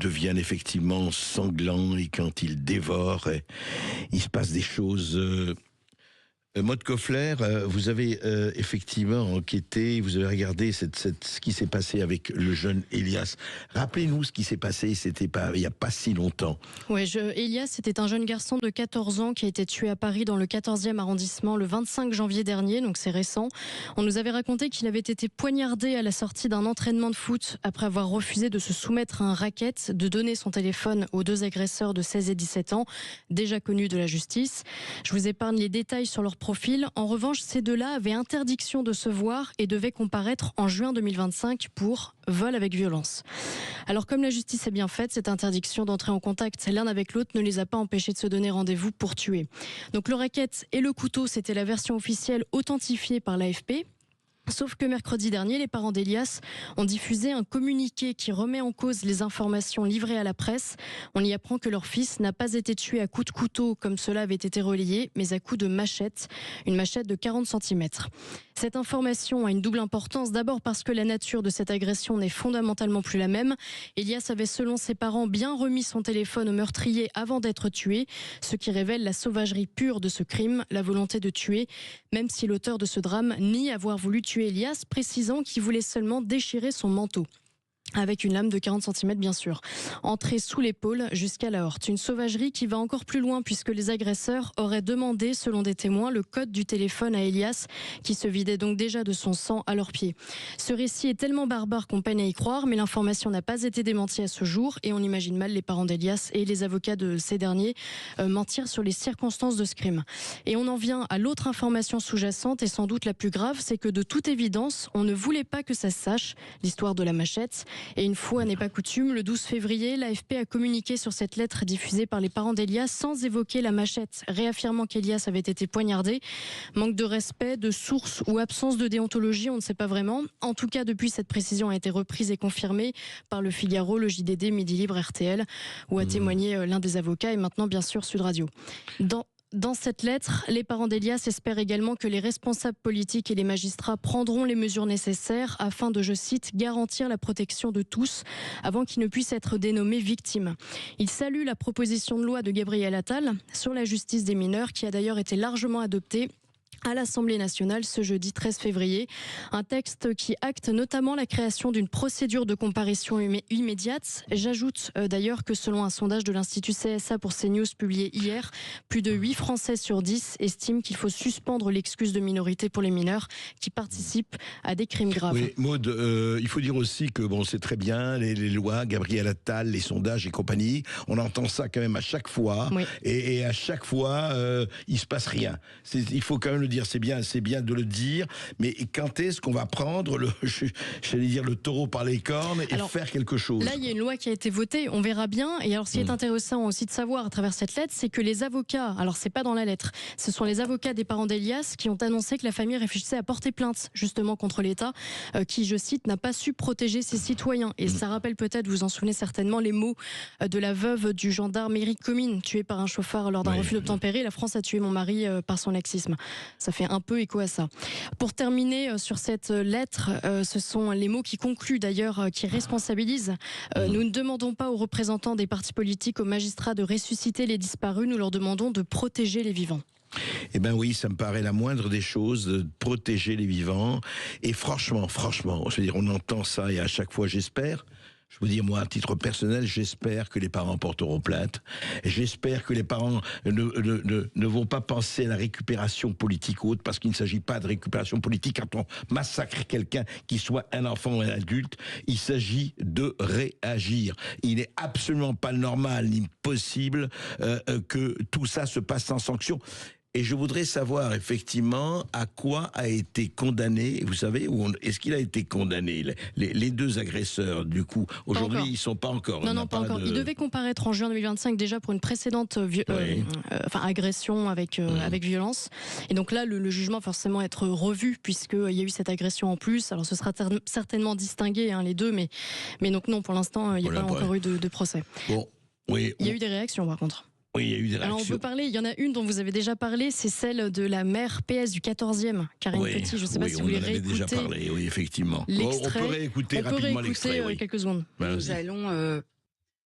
deviennent effectivement sanglants et quand ils dévorent, il se passe des choses. Maud Koffler, vous avez effectivement enquêté, vous avez regardé ce qui s'est passé avec le jeune Elias. Rappelez-nous ce qui s'est passé, il n'y a pas si longtemps. Oui, Elias, c'était un jeune garçon de 14 ans qui a été tué à Paris dans le 14e arrondissement le 25 janvier dernier, donc c'est récent. On nous avait raconté qu'il avait été poignardé à la sortie d'un entraînement de foot après avoir refusé de se soumettre à un racket, de donner son téléphone aux deux agresseurs de 16 et 17 ans, déjà connus de la justice. Je vous épargne les détails sur leur profil. En revanche, ces deux-là avaient interdiction de se voir et devaient comparaître en juin 2025 pour vol avec violence. Alors comme la justice est bien faite, cette interdiction d'entrer en contact l'un avec l'autre ne les a pas empêchés de se donner rendez-vous pour tuer. Donc le racket et le couteau, c'était la version officielle authentifiée par l'AFP. Sauf que mercredi dernier, les parents d'Elias ont diffusé un communiqué qui remet en cause les informations livrées à la presse. On y apprend que leur fils n'a pas été tué à coups de couteau comme cela avait été relayé, mais à coups de machette, une machette de 40 cm. Cette information a une double importance. D'abord parce que la nature de cette agression n'est fondamentalement plus la même. Elias avait, selon ses parents, bien remis son téléphone au meurtrier avant d'être tué, ce qui révèle la sauvagerie pure de ce crime, la volonté de tuer, même si l'auteur de ce drame nie avoir voulu tuer Elias, précisant qu'il voulait seulement déchirer son manteau. Avec une lame de 40 cm bien sûr, entrée sous l'épaule jusqu'à la horte. Une sauvagerie qui va encore plus loin puisque les agresseurs auraient demandé, selon des témoins, le code du téléphone à Elias, qui se vidait donc déjà de son sang à leurs pieds. Ce récit est tellement barbare qu'on peine à y croire, mais l'information n'a pas été démentie à ce jour et on imagine mal les parents d'Elias et les avocats de ces derniers mentir sur les circonstances de ce crime. Et on en vient à l'autre information sous-jacente et sans doute la plus grave, c'est que de toute évidence, on ne voulait pas que ça se sache, l'histoire de la machette. Et une fois n'est pas coutume, le 12 février, l'AFP a communiqué sur cette lettre diffusée par les parents d'Elias sans évoquer la machette, réaffirmant qu'Elias avait été poignardé. Manque de respect, de source ou absence de déontologie, on ne sait pas vraiment. En tout cas, depuis, cette précision a été reprise et confirmée par le Figaro, le JDD, Midi Libre, RTL, où a témoigné l'un des avocats et maintenant bien sûr Sud Radio. Dans cette lettre, les parents d'Elias espèrent également que les responsables politiques et les magistrats prendront les mesures nécessaires afin de, je cite, garantir la protection de tous avant qu'ils ne puissent être dénommés victimes. Ils saluent la proposition de loi de Gabriel Attal sur la justice des mineurs qui a d'ailleurs été largement adoptée à l'Assemblée nationale ce jeudi 13 février. Un texte qui acte notamment la création d'une procédure de comparution immédiate. J'ajoute d'ailleurs que selon un sondage de l'Institut CSA pour CNews publié hier, plus de 8 Français sur 10 estiment qu'il faut suspendre l'excuse de minorité pour les mineurs qui participent à des crimes graves. Oui, Maud, il faut dire aussi que bon, c'est très bien, les lois, Gabriel Attal, les sondages et compagnie, on entend ça quand même à chaque fois, oui. et à chaque fois, il se passe rien. Il faut quand même le dire, c'est bien de le dire, mais quand est-ce qu'on va prendre j'allais dire le taureau par les cornes et faire quelque chose? Là, il y a une loi qui a été votée, on verra bien. Et alors, ce qui est intéressant aussi de savoir à travers cette lettre, c'est que les avocats, alors c'est pas dans la lettre, ce sont les avocats des parents d'Elias qui ont annoncé que la famille réfléchissait à porter plainte justement contre l'État, qui, je cite, n'a pas su protéger ses citoyens. Et ça rappelle peut-être, vous en souvenez certainement, les mots de la veuve du gendarme Éric Comines, tué par un chauffard lors d'un refus d'obtempérer. La France a tué mon mari par son laxisme. Ça fait un peu écho à ça. Pour terminer sur cette lettre, ce sont les mots qui concluent d'ailleurs, qui responsabilisent. Nous ne demandons pas aux représentants des partis politiques, aux magistrats de ressusciter les disparus, nous leur demandons de protéger les vivants. Eh ben oui, ça me paraît la moindre des choses, de protéger les vivants. Et franchement, je veux dire, on entend ça et à chaque fois j'espère. Je vous dis, moi, à titre personnel, j'espère que les parents porteront plainte. J'espère que les parents ne vont pas penser à la récupération politique ou autre, parce qu'il ne s'agit pas de récupération politique quand on massacre quelqu'un, qu'il soit un enfant ou un adulte. Il s'agit de réagir. Il n'est absolument pas normal ni possible que tout ça se passe sans sanction. Et je voudrais savoir effectivement à quoi a été condamné, vous savez, est-ce qu'il a été condamné, les deux agresseurs, du coup. Aujourd'hui, ils ne sont pas encore. Non, pas encore. Ils devaient comparaître en juin 2025 déjà pour une précédente agression avec violence. Et donc là, le jugement va forcément être revu puisqu'il y a eu cette agression en plus. Alors ce sera certainement distingué, les deux, mais donc non, pour l'instant, il n'y a pas encore eu de procès. Bon, oui. Il y a eu des réactions par contre. Oui, il y a eu des réactions. Alors on peut parler, il y en a une dont vous avez déjà parlé, c'est celle de la maire PS du 14e, Karine Petit. Je ne sais pas si vous voulez réécouter. On en avait déjà parlé, oui, effectivement. L'extrait. On peut réécouter rapidement l'extrait. Quelques secondes. Nous allons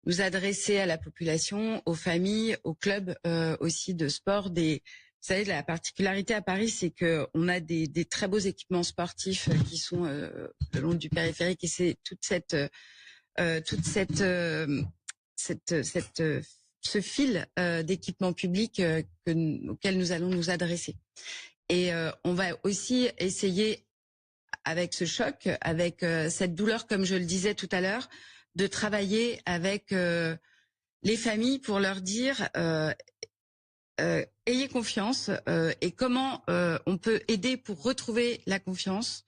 nous adresser à la population, aux familles, aux clubs aussi de sport. Vous savez, la particularité à Paris, c'est que on a des très beaux équipements sportifs qui sont le long du périphérique, et c'est ce fil d'équipements publics auquel nous allons nous adresser. Et on va aussi essayer, avec ce choc, avec cette douleur, comme je le disais tout à l'heure, de travailler avec les familles pour leur dire ayez confiance, et comment on peut aider pour retrouver la confiance,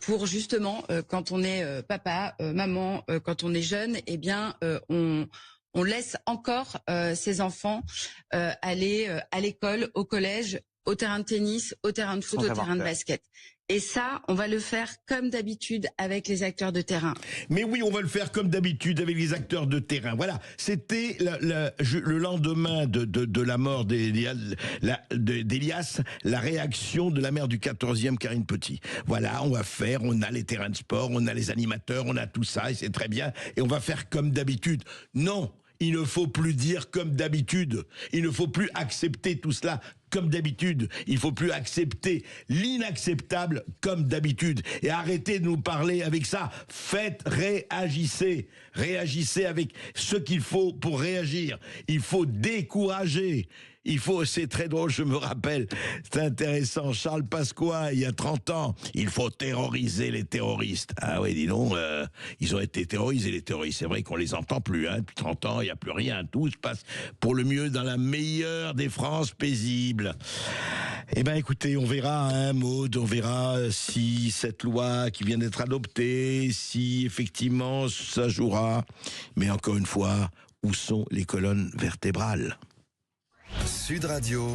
pour justement quand on est papa, maman, quand on est jeune, eh bien on laisse encore ses enfants aller à l'école, au collège, au terrain de tennis, au terrain de foot, au terrain de basket. Et ça, on va le faire comme d'habitude avec les acteurs de terrain. Mais oui, on va le faire comme d'habitude avec les acteurs de terrain. Voilà, c'était le lendemain de la mort d'Elias, la réaction de la mère du 14e, Karine Petit. Voilà, on a les terrains de sport, on a les animateurs, on a tout ça, et c'est très bien. Et on va faire comme d'habitude. Non, il ne faut plus dire comme d'habitude. Il ne faut plus accepter tout cela comme d'habitude. Il ne faut plus accepter l'inacceptable comme d'habitude. Et arrêtez de nous parler avec ça. Réagissez. Réagissez avec ce qu'il faut pour réagir. Il faut décourager. C'est très drôle, je me rappelle, c'est intéressant, Charles Pasqua, il y a 30 ans, il faut terroriser les terroristes. Ah oui, dis donc, ils ont été terrorisés, les terroristes. C'est vrai qu'on les entend plus, hein. Depuis 30 ans, il n'y a plus rien. Tout se passe pour le mieux dans la meilleure des France paisibles. Eh ben, écoutez, on verra, hein, Maud, on verra si cette loi qui vient d'être adoptée, si effectivement ça jouera. Mais encore une fois, où sont les colonnes vertébrales ? Sud Radio.